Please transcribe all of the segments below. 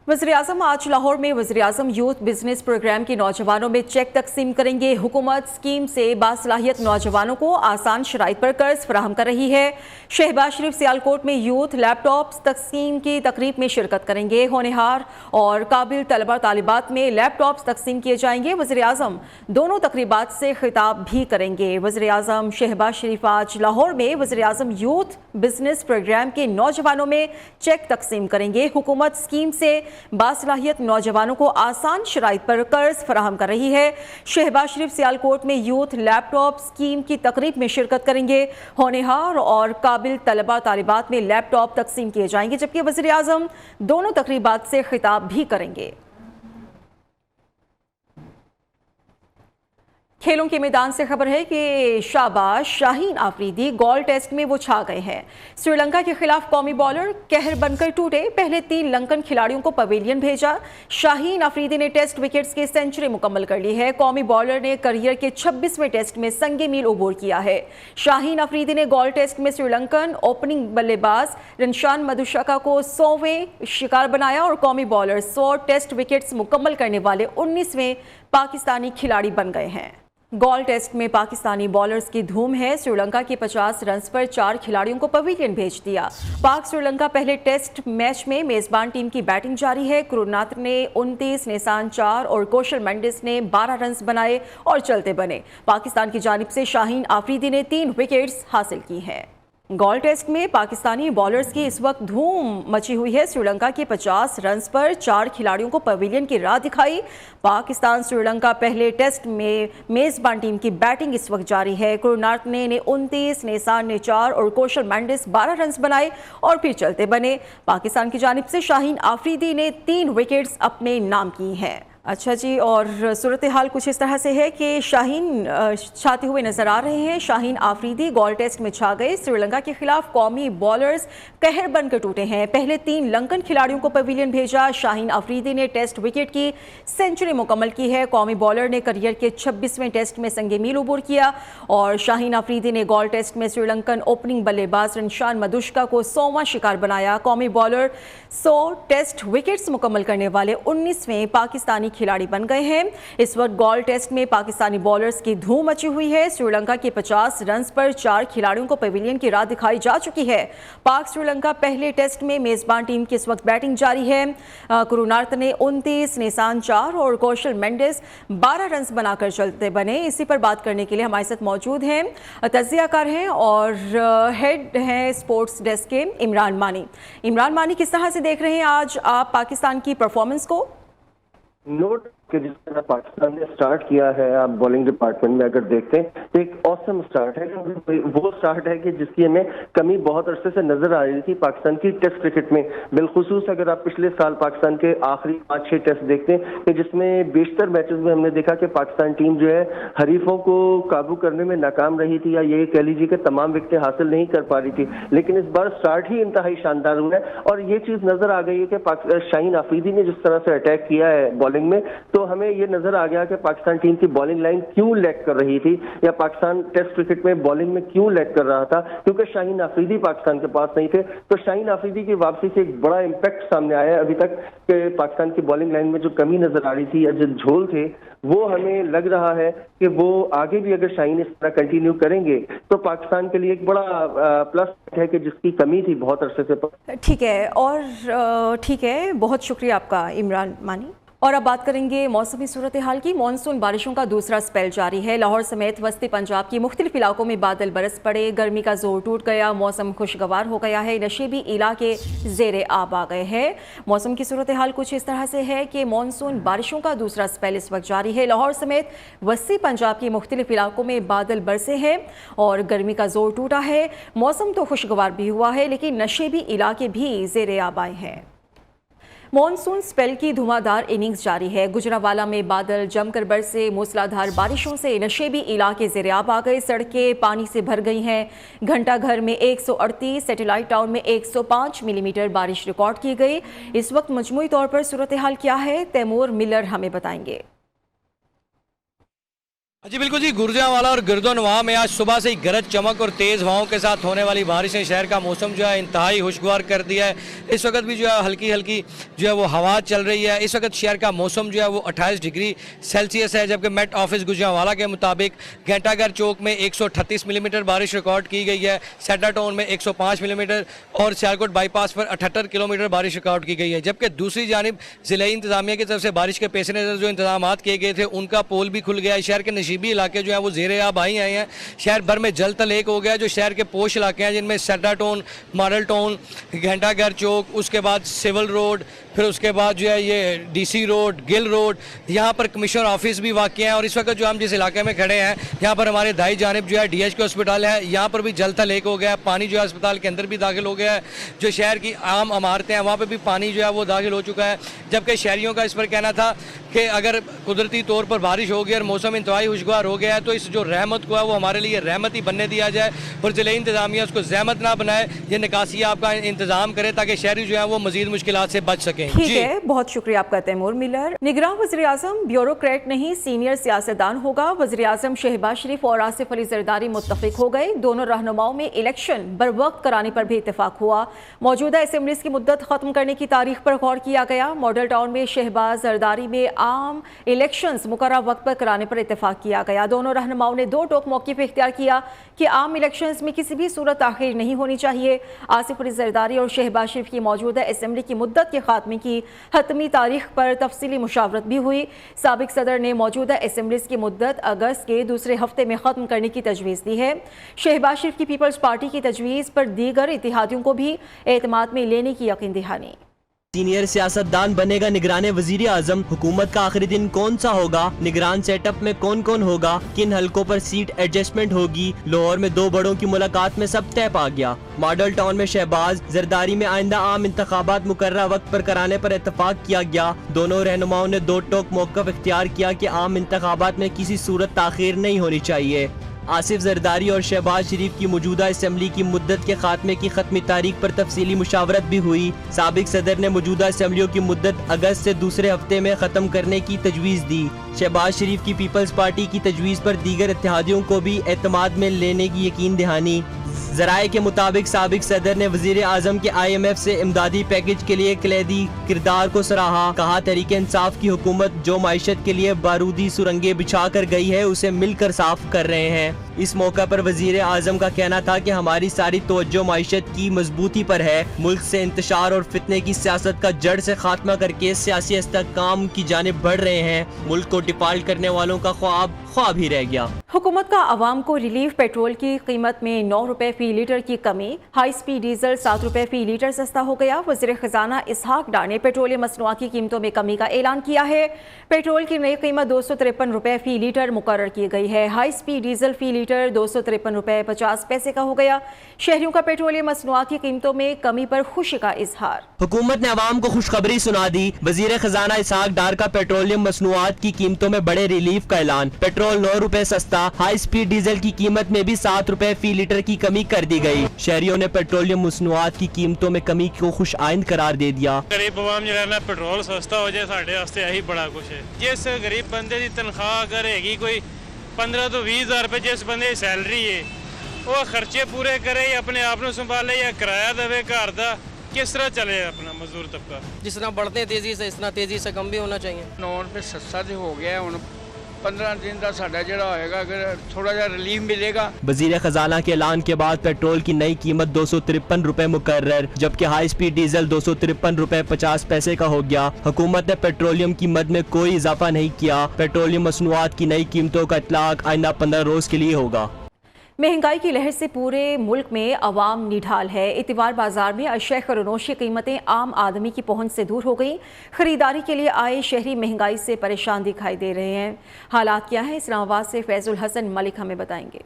वज़ीर-ए-आज़म आज लाहौर में वज़ीर-ए-आज़म यूथ बिजनेस प्रोग्राम के नौजवानों में चेक तकसीम करेंगे। हुकूमत स्कीम से बासलाहियत नौजवानों को आसान शराइत पर कर्ज फराहम कर रही है। शहबाज शरीफ सियालकोट में यूथ लैपटॉप तकसीम की तकरीब में शिरकत करेंगे। होनहार और काबिल तलबा तालिबात में लैपटॉप तकसीम किए जाएंगे। वज़ीर-ए-आज़म दोनों तकरीबात से खिताब भी करेंगे। वज़ीर-ए-आज़म शहबाज शरीफ आज लाहौर में वज़ीर-ए-आज़म यूथ बिजनेस प्रोग्राम के नौजवानों में चेक तकसीम करेंगे। हुकूमत स्कीम से बासलाहियत नौजवानों को आसान शराइत पर कर्ज फराहम कर रही है। शहबाज शरीफ सियालकोट में यूथ लैपटॉप स्कीम की तकरीब में शिरकत करेंगे। होनहार और काबिल तलबा तालिबात में लैपटॉप तकसीम किए जाएंगे, जबकि वज़ीर-ए-आज़म दोनों तकरीबात से खिताब भी करेंगे। खेलों के मैदान से खबर है कि शाबाश शाहीन आफरीदी गोल टेस्ट में वो छा गए हैं। श्रीलंका के खिलाफ कौमी बॉलर कहर बनकर टूटे। पहले 3 लंकन खिलाड़ियों को पवेलियन भेजा। शाहीन आफरीदी ने टेस्ट विकेट्स की सेंचुरी मुकम्मल कर ली है। कौमी बॉलर ने करियर के 26वें टेस्ट में संगे मील उबूर किया है। शाहीन आफरीदी ने गोल टेस्ट में श्रीलंकन ओपनिंग बल्लेबाज रनशान मधुशका को 100वें शिकार बनाया और कौमी बॉलर 100 टेस्ट विकेट्स मुकम्मल करने वाले 19वें पाकिस्तानी खिलाड़ी बन गए हैं। गोल टेस्ट में पाकिस्तानी बॉलर्स की धूम है। श्रीलंका के 50 रन पर 4 खिलाड़ियों को पवेलियन भेज दिया। पाक श्रीलंका पहले टेस्ट मैच में मेजबान टीम की बैटिंग जारी है। करुणात्र ने 29, निशान 4 और कौशल मेंडिस ने 12 रन बनाए और चलते बने। पाकिस्तान की जानिब से शाहीन आफरीदी ने 3 विकेट्स हासिल की हैं। गोल टेस्ट में पाकिस्तानी बॉलर्स की इस वक्त धूम मची हुई है। श्रीलंका के 50 रन पर 4 खिलाड़ियों को पवेलियन की राह दिखाई। पाकिस्तान श्रीलंका पहले टेस्ट में मेजबान टीम की बैटिंग इस वक्त जारी है। करुणारत्ने ने 29, निशान ने 4 और कौशल मेंडिस 12 रन बनाए और फिर चलते बने। पाकिस्तान की जानिब से शाहीन आफरीदी ने 3 विकेट्स अपने नाम की हैं। अच्छा जी, और सूरत हाल कुछ इस तरह से है कि शाहीन छाते हुए नजर आ रहे हैं। शाहीन आफरीदी गोल टेस्ट में छा गए। श्रीलंका के खिलाफ कौमी बॉलर्स कहर बनकर टूटे हैं। पहले 3 लंकन खिलाड़ियों को पवेलियन भेजा। शाहीन आफरीदी ने टेस्ट विकेट की सेंचुरी मुकम्मल की है। कौमी बॉलर ने करियर के 26वें टेस्ट में संगे मील उबूर किया और शाहीन आफरीदी ने गोल टेस्ट में श्रीलंकन ओपनिंग बल्लेबाज रनशान मधुशका को 100वां शिकार बनाया। कौमी बॉलर 100 टेस्ट विकेट्स मुकम्मल करने वाले 19वें पाकिस्तानी खिलाड़ी बन गए हैं। इस वक्त गोल टेस्ट में पाकिस्तानी बॉलर्स की धूम मची हुई है। श्रीलंका के 50 रन पर 4 खिलाड़ियों को पवेलियन की राह दिखाई जा चुकी है। पाक श्रीलंका पहले टेस्ट में मेजबान टीम की इस वक्त बैटिंग जारी है। करुणारत्ने ने 29, निशान 4 और कौशल मेंडिस 12 रन बनाकर चलते बने। इसी पर बात करने के लिए हमारे साथ मौजूद हैं तज्जियाकार हैं और हेड हैं स्पोर्ट्स डेस्क के इमरान मानी। इमरान मानी, किस तरह से देख रहे हैं आज आप पाकिस्तान की परफॉर्मेंस को? नोट कि जिस तरह पाकिस्तान ने स्टार्ट किया है, आप बॉलिंग डिपार्टमेंट में अगर देखते हैं तो एक ऑसम स्टार्ट है। वो स्टार्ट है कि जिसकी हमें कमी बहुत अरसे से नजर आ रही थी पाकिस्तान की टेस्ट क्रिकेट में। बिलखुसूस अगर आप पिछले साल पाकिस्तान के आखिरी 5-6 टेस्ट देखते हैं कि जिसमें बेशतर मैचेस में हमने देखा कि पाकिस्तान टीम जो है हरीफों को काबू करने में नाकाम रही थी, या ये कह लीजिए कि तमाम विकेटें हासिल नहीं कर पा रही थी। लेकिन इस बार स्टार्ट ही इंतहाई शानदार हुआ है और ये चीज नजर आ गई है कि शाहीन आफरीदी ने जिस तरह से अटैक किया है बॉलिंग में, तो हमें ये नजर आ गया कि पाकिस्तान टीम की बॉलिंग लाइन क्यों लैग कर रही थी, या पाकिस्तान टेस्ट क्रिकेट में बॉलिंग में क्यों लैग कर रहा था, क्योंकि शाहीन आफरीदी पाकिस्तान के पास नहीं थे। तो शाहीन आफरीदी की वापसी से एक बड़ा इंपैक्ट सामने आया है। अभी तक के पाकिस्तान की बॉलिंग लाइन में जो कमी नजर आ रही थी या जो झोल थे, वो हमें लग रहा है कि वो आगे भी अगर शाहीन इस तरह कंटिन्यू करेंगे तो पाकिस्तान के लिए एक बड़ा प्लस है कि जिसकी कमी थी बहुत अरसे से। ठीक है, और ठीक है, बहुत शुक्रिया आपका इमरान मानी। और अब बात करेंगे मौसमी सूरत हाल की। मानसून बारिशों का दूसरा स्पेल जारी है। लाहौर समेत वस्ती पंजाब की मुख्तलिफ इलाकों में बादल बरस पड़े। गर्मी का जोर टूट गया। मौसम खुशगवार हो गया है। नशेबी इलाके ज़ेरे आब आ गए हैं। मौसम की सूरत हाल कुछ इस तरह से है कि मानसून बारिशों का दूसरा स्पेल इस वक्त जारी है। लाहौर समेत वस्ती पंजाब की मुख्तलिफ इलाकों में बादल बरसे हैं और गर्मी का जोर टूटा है। मौसम तो खुशगवार भी हुआ है, लेकिन नशेबी इलाके भी ज़ेरे आब आए हैं। मॉनसून स्पेल की धुआंधार इनिंग्स जारी है। गुजरावाला में बादल जमकर बरसे। मूसलाधार बारिशों से नशेबी इलाके ज़ेरे-आब आ गए। सड़कें पानी से भर गई हैं। घंटा घर में 138, सैटेलाइट टाउन में 105 मिलीमीटर बारिश रिकॉर्ड की गई। इस वक्त मजमूई तौर पर सूरत हाल क्या है, तैमूर मिलर हमें बताएंगे। जी बिल्कुल जी, गुरजांवाला और गिरदोनवा में आज सुबह से ही गरज चमक और तेज़ हवाओं के साथ होने वाली बारिश ने शहर का मौसम जो है इंतहाई खुशगवार कर दिया है। इस वक्त भी जो है हल्की हल्की जो है वो हवा चल रही है। इस वक्त शहर का मौसम जो है वो 28 डिग्री सेल्सियस है, जबकि मेट ऑफिस गुरजांवाला के मुताबिक घंटाघर चौक में 138 मिलीमीटर बारिश रिकॉर्ड की गई है, सेटा टाउन में 105 मिलीमीटर और सियालकोट बाईपास पर 78 किलोमीटर बारिश रिकॉर्ड की गई है। जबकि दूसरी जानिब ज़िला इंतजामिया की तरफ से बारिश के पेश नज़र जो इंतजाम किए गए थे उनका पोल भी खुल गया है। शहर के नशीबी इलाके जो है वो ज़ेरे आब आए हैं। शहर भर में जल तल एक हो गया। जो शहर के पोश इलाके हैं जिनमें सेटा टाउन, मॉडल टाउन, घंटाघर चौक, उसके बाद सिविल रोड, फिर उसके बाद जो है ये डीसी रोड, गिल रोड, यहाँ पर कमिश्नर ऑफिस भी वाक़ हैं। और इस वक्त जो हम जिस इलाके में खड़े हैं यहाँ पर हमारे दाई जानिब जो है DHK हॉस्पिटल है, यहाँ पर भी जल तल एक हो गया है। पानी जो है अस्पताल के अंदर भी दाखिल हो गया है। जो शहर की आम इमारतें हैं वहाँ पर भी पानी जो है वो दाखिल हो चुका है। जबकि शहरियों का इस पर कहना था कि अगर कुदरती तौर पर बारिश होगी और मौसम इंतहाई खुशगवार हो गया है तो इस जो रहमत को है वो हमारे लिए रहमत ही बनने दिया जाए और ज़िले इंतजामिया उसको जहमत ना बनाए, ये निकासी आपका इंतजाम करे ताकि शहरी जो है वो मजीद मुश्किलात से बच सकें। ठीक है, बहुत शुक्रिया आपका तैमूर मिलर। निगरान वज़ीर आज़म ब्यूरोक्रेट नहीं सीनियर सियासतदान होगा। वज़ीर आज़म शहबाज शरीफ और आसिफ अली जरदारी मुत्तफिक हो गए। दोनों रहनुमाओं में इलेक्शन बर वक्त कराने पर भी इत्तेफाक हुआ। मौजूदा असेंबलीज की मुद्दत खत्म करने की तारीख पर गौर किया गया। मॉडल टाउन में शहबाज जरदारी में आम इलेक्शंस मुकर्रर वक्त पर कराने पर इत्तेफाक किया गया। दोनों रहनुमाओं ने दो टोक मौक़िफ़ इख्तियार किया कि आम इलेक्शंस में किसी भी सूरत ताख़ीर नहीं होनी चाहिए। आसिफ अली जरदारी और शहबाज शरीफ की मौजूदा असेंबली की मुद्दत के खात्मे की हतमी तारीख पर तफसीली मुशावरत भी हुई। साबिक सदर ने मौजूदा असेंबलीज की मुद्दत अगस्त के दूसरे हफ्ते में ख़त्म करने की तजवीज़ दी है। शहबाज शरीफ की पीपल्स पार्टी की तजवीज़ पर दीगर इत्तेहादियों को भी एतमाद में लेने की यकीन दहानी। सीनियर सियासतदान बनेगा निगरान वजीर आजम। हुकूमत का आखिरी दिन कौन सा होगा, निगरान सेटअप में कौन कौन होगा, किन हलकों पर सीट एडजस्टमेंट होगी। लाहौर में दो बड़ों की मुलाकात में सब तय पा गया। मॉडल टाउन में शहबाज जरदारी में आइंदा आम इंतखाबात मुकर्रर वक्त पर कराने पर इत्तफाक किया गया। दोनों रहनुमाओं ने दो टोक मौक़िफ़ इख्तियार किया कि आम इंतखाबात में किसी सूरत ताख़ीर नहीं होनी चाहिए। आसिफ जरदारी और शहबाज शरीफ की मौजूदा असेंबली की मुद्दत के खात्मे की खत्मी तारीख पर तफसीली मुशावरत भी हुई। साबिक सदर ने मौजूदा असेंबलियों की मुद्दत अगस्त से दूसरे हफ्ते में ख़त्म करने की तजवीज़ दी। शहबाज शरीफ की पीपल्स पार्टी की तजवीज़ पर दीगर इत्तेहादियों को भी एतमाद में लेने की यकीन दहानी। ज़राए के मुताबिक साबिक सदर ने वज़ीर आज़म के IMF से इमदादी पैकेज के लिए कलीदी किरदार को सराहा। कहा तहरीक इंसाफ की हुकूमत जो माइशत के लिए बारूदी सुरंगें बिछा कर गई है उसे मिलकर साफ कर रहे हैं। इस मौका पर वज़ीर आज़म का कहना था कि हमारी सारी तवज्जो माइशत की मजबूती पर है। मुल्क से इंतशार और फितने की सियासत का जड़ से खात्मा करके सियासी इस्तेहकाम की जानिब बढ़ रहे हैं। मुल्क को डिफाल्ट करने वालों का ख्वाब ही रह गया। हुकूमत का आवाम को रिलीफ पेट्रोल की कीमत में 9 रुपए फी लीटर की कमी। हाई स्पीड डीजल 7 रुपए फी लीटर सस्ता हो गया। वज़ीर ख़जाना इसहाक डार ने पेट्रोलियम मसनूआत की कीमतों में कमी का ऐलान किया है। पेट्रोल की नई कीमत 253 रुपए फी लीटर मुकर्रर की गई है। हाई स्पीड डीजल फी लीटर 253 रुपए 50 पैसे का हो गया। शहरियों का पेट्रोलियम मसनूआत की कीमतों में कमी पर खुशी का इजहार। हुकूमत ने आवाम को खुशखबरी सुना दी। वज़ीर ख़जाना इसहाक डार का पेट्रोलियम मसनूआत की कीमतों में बड़े रिलीफ का ऐलान। पेट्रोल 9 रुपए सस्ता। हाई स्पीड डीजल की कीमत में भी 7 रुपए फी लीटर की कमी कर दी गई। शहरियों ने पेट्रोलियम मसनूआत की कीमतों में कमी को खुश आइंद करार दे दिया। गरीब आवाम जो है पेट्रोल सस्ता हो जाए साढ़े वास्ते यही बड़ा कुछ है। जिस गरीब बंदे की तनख्वाह अगर हैगी कोई 15 तो 20 हज़ार रुपए, जिस बंदे की सैलरी है वो खर्चे पूरे करे या अपने आप को संभाले या किराया देवे घर का, किस तरह चले अपना मजदूर तबका। जिस तरह बढ़ते तेजी से इस तरह तेजी से कम भी होना चाहिए। 9 रुपए सस्ता तो हो गया हुण 15 दिन का साढ़ा जड़ा होएगा, अगर थोड़ा जा रिलीफ मिलेगा। वजीर खजाना के ऐलान के बाद पेट्रोल की नई कीमत 253 रुपए मुकर्रर, जबकि हाई स्पीड डीजल 253 रुपए 50 पैसे का हो गया। हुकूमत ने पेट्रोलियम कीमत में कोई इजाफा नहीं किया। पेट्रोलियम मसनूआत की नई कीमतों का इतलाक आइंदा 15 रोज के लिए होगा। महंगाई की लहर से पूरे मुल्क में अवाम निढाल है। इतवार बाजार में अशिया खरनोश की कीमतें आम आदमी की पहुंच से दूर हो गई। खरीदारी के लिए आए शहरी महंगाई से परेशान दिखाई दे रहे हैं। हालात क्या है, इस्लामाबाद से फैजुल हसन मलिक हमें बताएंगे।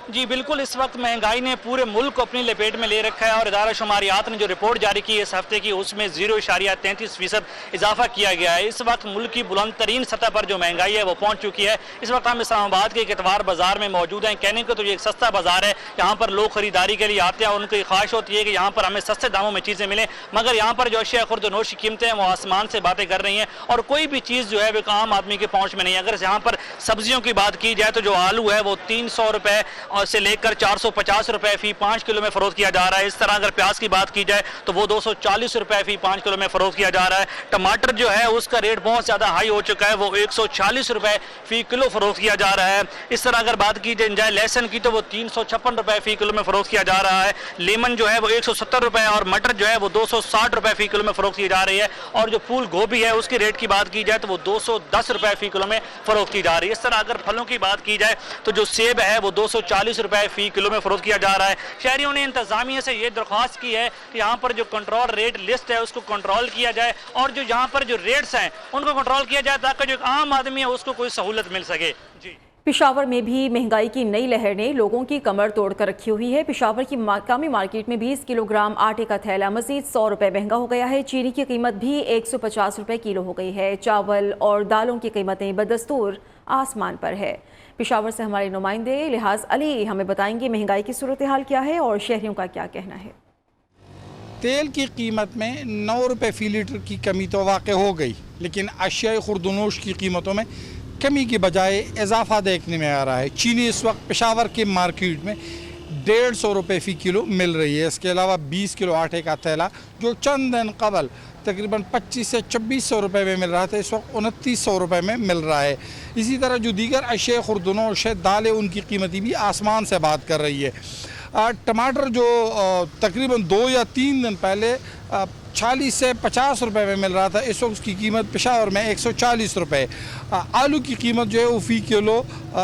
जी बिल्कुल, इस वक्त महंगाई ने पूरे मुल्क को अपनी लपेट में ले रखा है और इदारा शुमारियात ने जो रिपोर्ट जारी की इस हफ्ते की, उसमें 0.33% इजाफा किया गया है। इस वक्त मुल्क की बुलंद तरीन सतह पर जो महंगाई है वो पहुंच चुकी है। इस वक्त हम इस्लामाबाद के एक इतवार बाजार में मौजूद हैं। कहने को तो ये एक सस्ता बाजार है, यहाँ पर लोग खरीदारी के लिए आते हैं और उनकी ख्वाहिश होती है कि यहाँ पर हमें सस्ते दामों में चीज़ें मिलें, मगर यहाँ पर जो अशिया खुर्द-ओ-नोश की कीमतें हैं वो आसमान से बातें कर रही हैं और कोई भी चीज़ जो है वो आम आदमी के पहुँच में नहीं है। अगर यहाँ पर सब्जियों की बात की जाए तो जो आलू है वो 300 रुपये से लेकर 450 रुपये फी 5 किलो में फरोख्त किया जा रहा है। इस तरह अगर प्याज की बात की जाए तो वो 240 रुपये फी 5 किलो में फरोख्त किया जा रहा है। टमाटर जो है उसका रेट बहुत ज़्यादा हाई हो चुका है, वो 140 रुपये फी किलो फरोख्त किया जा रहा है। इस तरह अगर बात की जाए लहसुन की तो वो 356 रुपये फी किलो में फरोख्त किया जा रहा है। लेमन जो है वो 170 रुपये और मटर जो है वो 260 रुपये फी किलो में फरोख्त की जा रही है। और जो फूल गोभी है उसकी रेट की बात की जाए तो वो 210 रुपये फी किलो में फरोख्त की जा रही है। इस तरह अगर फलों की बात की जाए तो जो सेब है वो 240 रुपये फी किलो में फरोख्त किया जा रहा है। शहरियों ने इंतजामिया से ये दरख्वास्त की है कि यहाँ पर जो कंट्रोल रेट लिस्ट है उसको कंट्रोल किया जाए और जो यहाँ पर जो रेट्स हैं उनको कंट्रोल किया जाए ताकि जो आम आदमी है उसको कोई सहूलत मिल सके। जी पेशावर में भी महंगाई की नई लहर ने लोगों की कमर तोड़ कर रखी हुई है। पेशावर की मकामी मार्केट में 20 किलोग्राम आटे का थैला मजीद 100 रुपये महंगा हो गया है। चीनी की कीमत भी 150 रुपये किलो हो गई है। चावल और दालों की कीमतें बदस्तूर आसमान पर है। पेशावर से हमारे नुमाइंदे लिहाज अली हमें बताएंगे महंगाई की सूरत हाल क्या है और शहरियों का क्या कहना है। तेल की कीमत में 9 रुपये फ़ी लीटर की कमी तो वाक़ हो गई, लेकिन अशिया खुर्द-ओ-नोश की कीमतों में कमी के बजाय इजाफा देखने में आ रहा है। चीनी इस वक्त पेशावर के मार्केट में 150 रुपये फ़ी किलो मिल रही है। इसके अलावा 20 किलो आटे का थैला जो चंद दिन कबल तकरीबन 25 से 2400 रुपये में मिल रहा था, इस वक्त 2900 रुपये में मिल रहा है। इसी तरह जो दीगर अशिया खुर्द-ओ-नोश है, दालें, उनकी कीमतें भी आसमान से बात कर रही है। टमाटर जो तकरीबन 2 या 3 दिन पहले 40 से 50 रुपये में मिल रहा था, इस वक्त उसकी कीमत पेशावर में 140 रुपये। आलू की कीमत जो है वो फ़ी किलो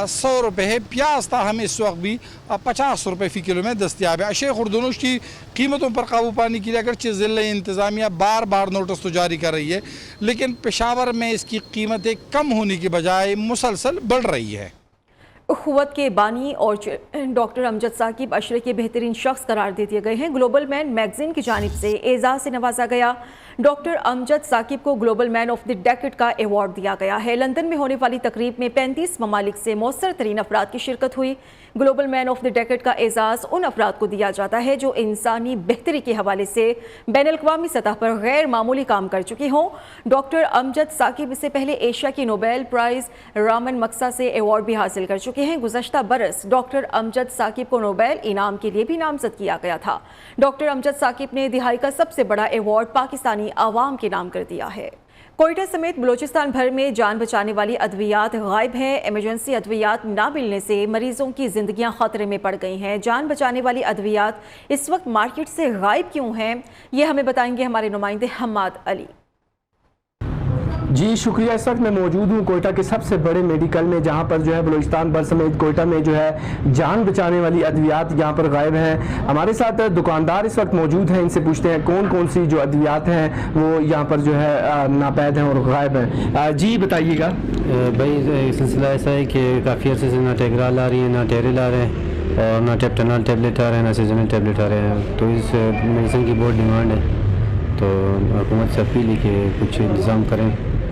100 रुपये है। प्याज ताहम इस वक्त भी 50 रुपये फ़ी किलो में दस्तियाब है। अशिया खुर्द-ओ-नोश की कीमतों पर काबू पाने के लिए अगरचे ज़िला इंतज़ामिया बार बार नोटिस तो जारी कर रही है, लेकिन पेशावर में इसकी कीमतें कम होने के बजाय मुसलसल बढ़ रही है। उख़्वत के बानी और डॉक्टर अमजद साकिब अशरे के बेहतरीन शख्स करार दे दिए गए हैं। ग्लोबल मैन मैगजीन की जानिब से एजाज़ से नवाजा गया। डॉक्टर अमजद साकिब को global man of the decade का एवॉर्ड दिया गया है। लंदन में होने वाली तकरीब में 35 ममालिक से मौसर तरीन अफराद की शिरकत हुई। Global man of the decade का एजाज़ उन अफराद को दिया जाता है जो इंसानी बेहतरी के हवाले से बैनुल-अक़वामी सतह पर गैर मामूली काम कर चुके हों। डॉक्टर अमजद साकिब इससे पहले एशिया की नोबेल प्राइज़ रामन मक्सा से एवॉर्ड भी हासिल कर चुके हैं। गुज़श्ता बरस डॉक्टर अमजद साकिब को नोबेल इनाम के लिए भी नामजद किया गया था। डॉक्टर अमजद साकिब ने दिहाई का सबसे बड़ा एवॉर्ड पाकिस्तानी आवाम के नाम कर दिया है। कोयटा समेत बलूचिस्तान भर में जान बचाने वाली अद्वियात गायब हैं। इमरजेंसी अद्वियात ना मिलने से मरीजों की जिंदगियां खतरे में पड़ गई हैं। जान बचाने वाली अद्वियात इस वक्त मार्केट से गायब क्यों हैं, ये हमें बताएंगे हमारे नुमाइंदे हम्माद अली। जी शुक्रिया। इस वक्त मैं मौजूद हूँ कोयटा के सबसे बड़े मेडिकल में, जहाँ पर जो है बलूचिस्तान भर समेत कोयटा में जो है जान बचाने वाली अद्वियात यहाँ पर गायब हैं। हमारे साथ दुकानदार इस वक्त मौजूद हैं, इनसे पूछते हैं कौन कौन सी जो अद्वियात हैं वो यहाँ पर जो है नापैद हैं और गायब हैं। जी बताइएगा। भाई सिलसिला ऐसा है कि काफ़ी अर्से से ना टेग्राल आ रही है, ना टेरिल आ रहे हैं और ना टेप्टेनॉल टेबलेट आ रहे हैं, ना सीजनल टेबलेट आ रहे हैं। तो इस मेडिसिन की बहुत डिमांड है, तो हुकूमत से अपील है कि कुछ इंतज़ाम करें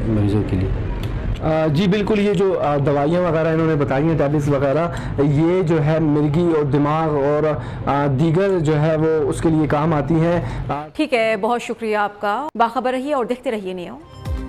मरीजों के लिए। जी बिल्कुल। ये जो दवाइयाँ वगैरह इन्होंने बताई हैं, टैबलेट्स वगैरह, ये जो है मिर्गी और दिमाग और दीगर जो है वो उसके लिए काम आती हैं। ठीक है, बहुत शुक्रिया आपका। बाखबर रहिए और देखते रहिए नियो।